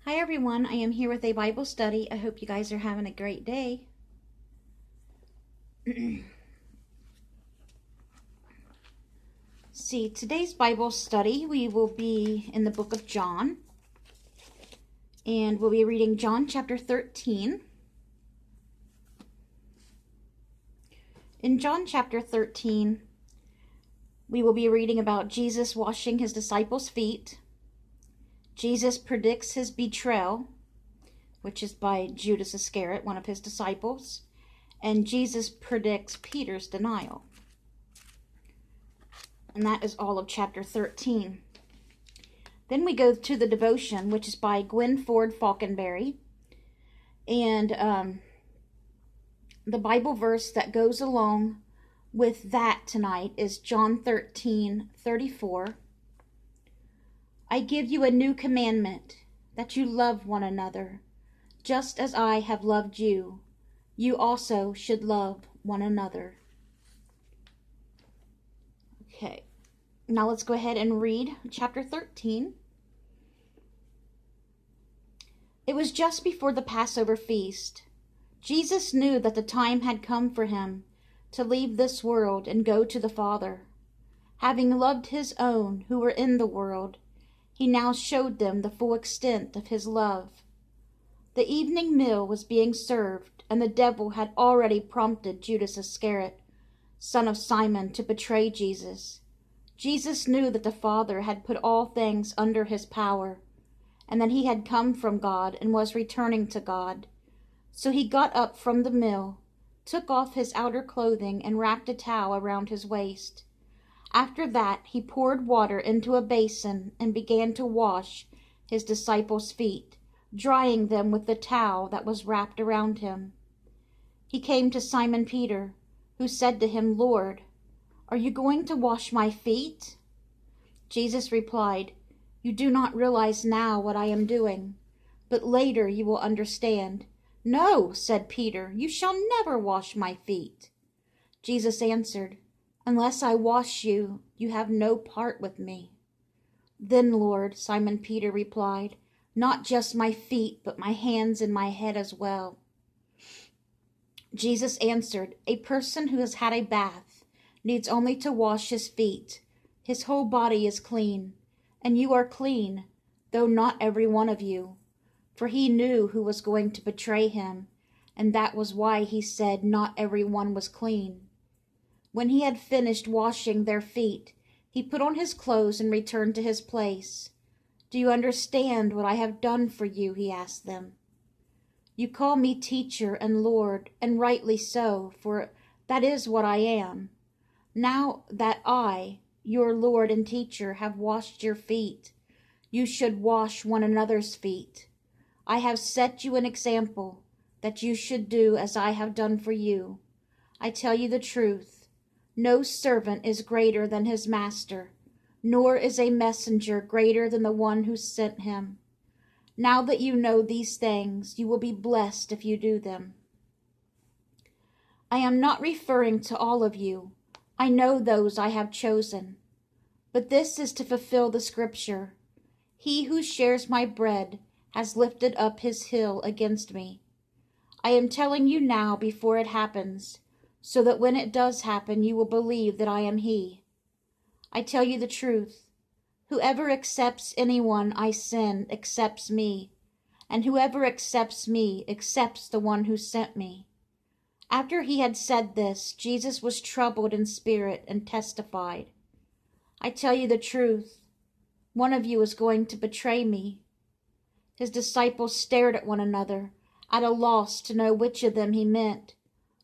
Hi everyone, I am here with a Bible study. I hope you guys are having a great day. See, today's Bible study, we will be in the book of John. And we'll be reading John chapter 13. In John chapter 13, we will be reading about Jesus washing his disciples' feet. Jesus predicts his betrayal, which is by Judas Iscariot, one of his disciples. And Jesus predicts Peter's denial. And that is all of chapter 13. Then we go to the devotion, which is by Gwen Ford Falconberry. And the Bible verse that goes along with that tonight is John 13:34. I give you a new commandment, that you love one another. Just as I have loved you, you also should love one another. Okay, now let's go ahead and read chapter 13. It was just before the Passover feast. Jesus knew that the time had come for him to leave this world and go to the Father. Having loved his own who were in the world, he now showed them the full extent of his love. The evening meal was being served, and the devil had already prompted Judas Iscariot, son of Simon, to betray Jesus. Jesus knew that the Father had put all things under his power, and that he had come from God and was returning to God. So he got up from the meal, took off his outer clothing, and wrapped a towel around his waist. After that, he poured water into a basin and began to wash his disciples' feet, drying them with the towel that was wrapped around him. He came to Simon Peter, who said to him, Lord, are you going to wash my feet? Jesus replied, You do not realize now what I am doing, but later you will understand. No, said Peter, you shall never wash my feet. Jesus answered, Unless I wash you, you have no part with me. Then, Lord, Simon Peter replied, Not just my feet, but my hands and my head as well. Jesus answered, A person who has had a bath needs only to wash his feet. His whole body is clean, and you are clean, though not every one of you. For he knew who was going to betray him, and that was why he said not every one was clean. When he had finished washing their feet, he put on his clothes and returned to his place. Do you understand what I have done for you? He asked them. You call me teacher and Lord, and rightly so, for that is what I am. Now that I, your Lord and teacher, have washed your feet, you should wash one another's feet. I have set you an example, that you should do as I have done for you. I tell you the truth. No servant is greater than his master, nor is a messenger greater than the one who sent him. Now that you know these things, you will be blessed if you do them. I am not referring to all of you. I know those I have chosen. But this is to fulfill the scripture. He who shares my bread has lifted up his heel against me. I am telling you now before it happens, so that when it does happen, you will believe that I am he. I tell you the truth. Whoever accepts anyone I send accepts me, and whoever accepts me accepts the one who sent me. After he had said this, Jesus was troubled in spirit and testified, I tell you the truth. One of you is going to betray me. His disciples stared at one another, at a loss to know which of them he meant.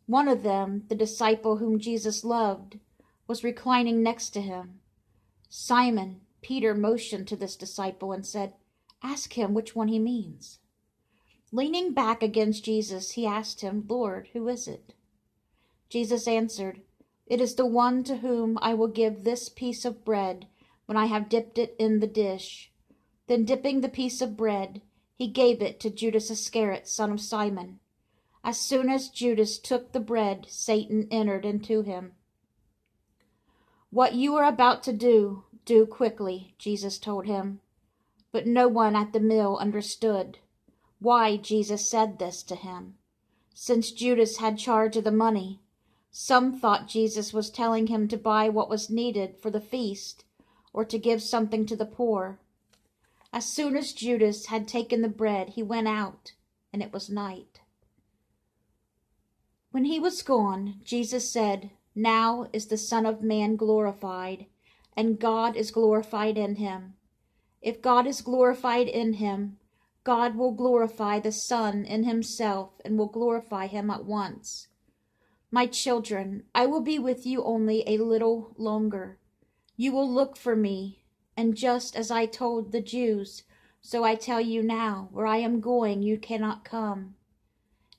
One of them, the disciple whom Jesus loved, was reclining next to him. Simon Peter motioned to this disciple and said, Ask him which one he means. Leaning back against Jesus, he asked him, Lord, who is it? Jesus answered, It is the one to whom I will give this piece of bread when I have dipped it in the dish. Then dipping the piece of bread, he gave it to Judas Iscariot, son of Simon. As soon as Judas took the bread, Satan entered into him. What you are about to do, do quickly, Jesus told him. But no one at the mill understood why Jesus said this to him, since Judas had charge of the money. Some thought Jesus was telling him to buy what was needed for the feast, or to give something to the poor. As soon as Judas had taken the bread, he went out, and it was night. When he was gone, Jesus said, "Now is the Son of Man glorified, and God is glorified in him. If God is glorified in him, God will glorify the Son in himself and will glorify him at once. My children, I will be with you only a little longer. You will look for me, and just as I told the Jews, so I tell you now, where I am going, you cannot come.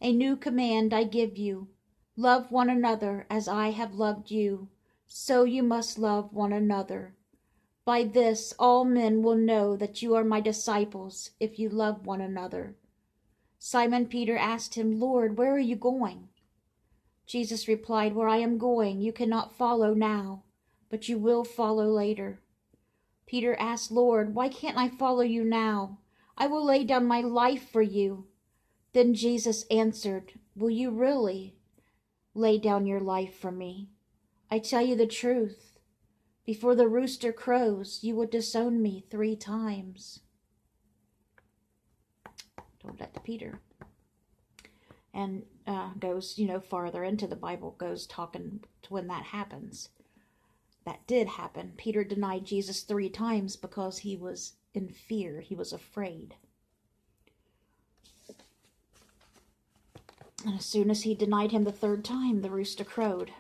A new command I give you, love one another as I have loved you, so you must love one another. By this all men will know that you are my disciples, if you love one another." Simon Peter asked him, "Lord, where are you going?" Jesus replied, "Where I am going, you cannot follow now, but you will follow later." Peter asked, "Lord, why can't I follow you now? I will lay down my life for you." Then Jesus answered, "Will you really lay down your life for me? I tell you the truth. Before the rooster crows, you will disown me 3 times. Told that to Peter. And goes, farther into the Bible, goes talking to when that happens. That did happen. Peter denied Jesus 3 times because he was in fear. He was afraid. And as soon as he denied him the 3rd time, the rooster crowed.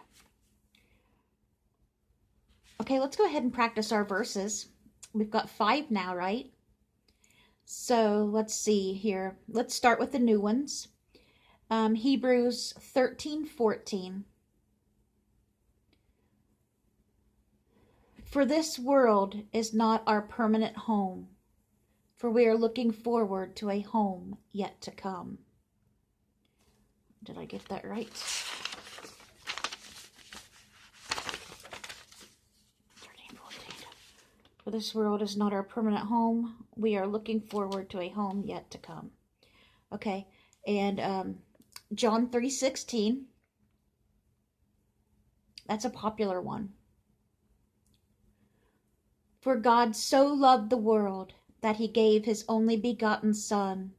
Okay, let's go ahead and practice our verses. We've got 5 now, right? So let's see here. Let's start with the new ones. Hebrews 13:14. For this world is not our permanent home, for we are looking forward to a home yet to come. Did I get that right? 13:14. For this world is not our permanent home. We are looking forward to a home yet to come. Okay, and John 3:16. That's a popular one. For God so loved the world that he gave his only begotten Son,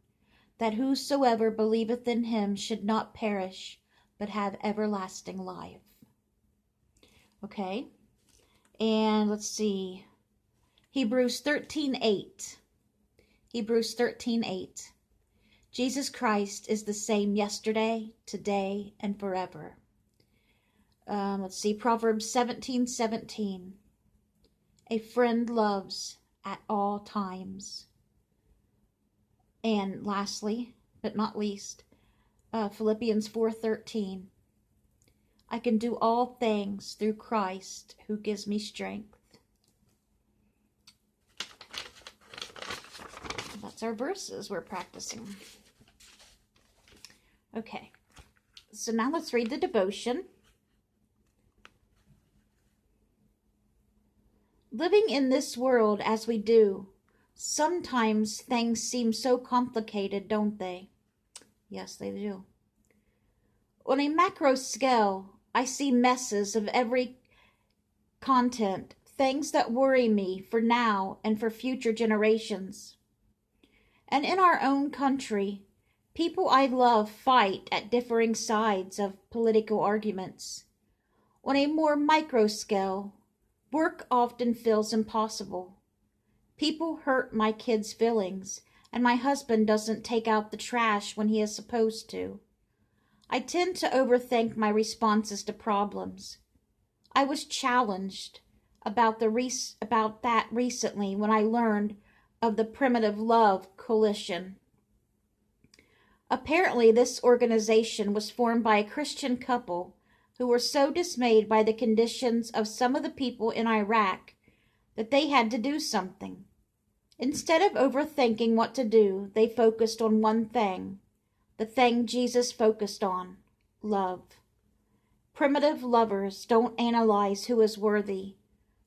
that whosoever believeth in him should not perish, but have everlasting life. Okay, and let's see. Hebrews 13:8. Hebrews 13:8. Jesus Christ is the same yesterday, today, and forever. Let's see. Proverbs 17:17. A friend loves at all times. And lastly, but not least, Philippians 4:13. I can do all things through Christ who gives me strength. That's our verses we're practicing. Okay, so now let's read the devotion. Living in this world as we do, sometimes things seem so complicated, don't they? Yes, they do. On a macro scale, I see messes of every content, things that worry me for now and for future generations. And in our own country, people I love fight at differing sides of political arguments. On a more micro scale, work often feels impossible. People hurt my kids' feelings, and my husband doesn't take out the trash when he is supposed to. I tend to overthink my responses to problems. I was challenged about that recently when I learned of the Primitive Love Coalition. Apparently, this organization was formed by a Christian couple who were so dismayed by the conditions of some of the people in Iraq that they had to do something. Instead of overthinking what to do, they focused on one thing, the thing Jesus focused on, love. Primitive lovers don't analyze who is worthy,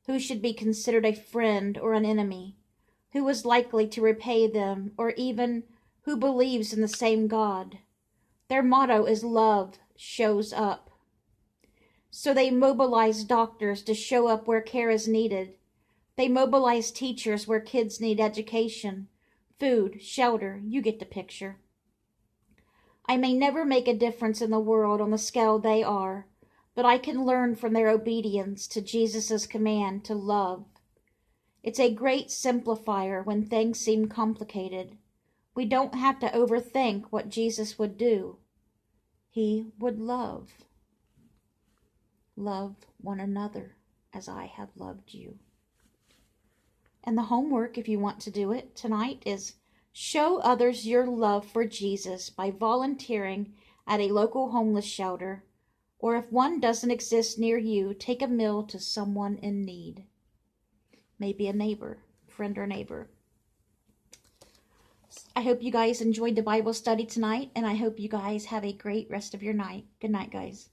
who should be considered a friend or an enemy, who is likely to repay them, or even who believes in the same God. Their motto is love shows up. So they mobilize doctors to show up where care is needed. They mobilize teachers where kids need education, food, shelter. You get the picture. I may never make a difference in the world on the scale they are, but I can learn from their obedience to Jesus' command to love. It's a great simplifier when things seem complicated. We don't have to overthink what Jesus would do. He would love. Love one another as I have loved you. And the homework, if you want to do it tonight, is show others your love for Jesus by volunteering at a local homeless shelter, or if one doesn't exist near you, take a meal to someone in need. Maybe a neighbor, friend or neighbor. I hope you guys enjoyed the Bible study tonight, and I hope you guys have a great rest of your night. Good night, guys.